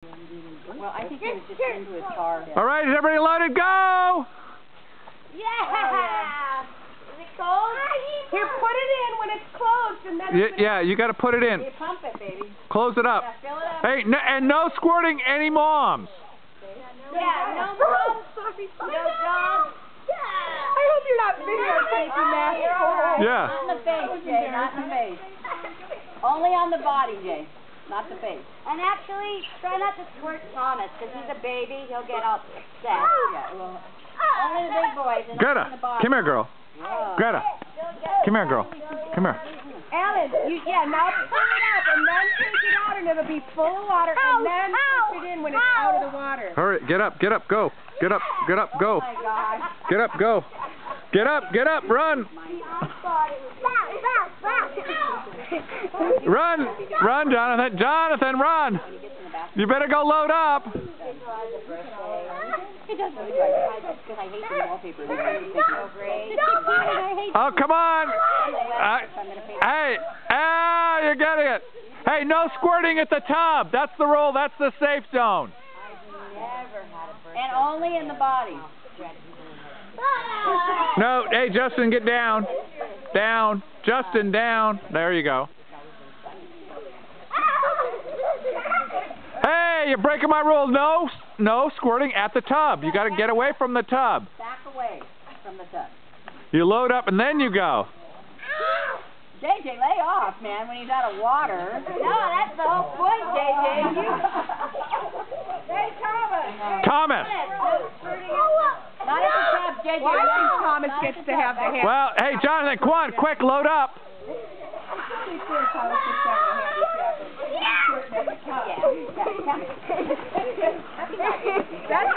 Well, I think he was just into his car. All right, is everybody loaded? Go! Yeah! Is it cold? Here, put it in when it's closed, and then Yeah, you got to put it in. You pump it, baby. Close it up. Yeah, fill it up. Hey, and no squirting any moms. Yeah, no dogs. No dogs. I hope you're not videotaping that. Yeah. Not in the face, Jay, not in the face. Only on the body, Jay, not the face. And actually, try not to squirt Thomas, because he's a baby. He'll get upset. Yeah, well, only the big boys and Greta, only the body. come here, girl. Whoa. Greta, come here, girl. Come here. Alan, now pull it up, and then take it out, and it'll be full of water, and then push it in when it's out of the water. Hurry, get up, go. Get up, go. Oh, my gosh. Get up, go. Get up, run. Run, Jonathan. Jonathan, run. You better go load up. He does really right. Because I hate the wallpaper. Oh, great. Oh, come on. Hey, you're getting it. Hey, no squirting at the tub. That's the rule. That's the safe zone. And only in the body. No, hey, Justin, get down. Down. Justin, down. There you go. Hey, you're breaking my rules. No squirting at the tub. You got to get away from the tub. Back away from the tub. You load up and then you go. JJ, lay off, man, when he's out of water. No, that's the whole point, JJ. Hey, Thomas. Thomas. Not at the tub, JJ. Well, I think Thomas gets to have the hand. Well, hey, Jonathan, come on, quick, load up. That's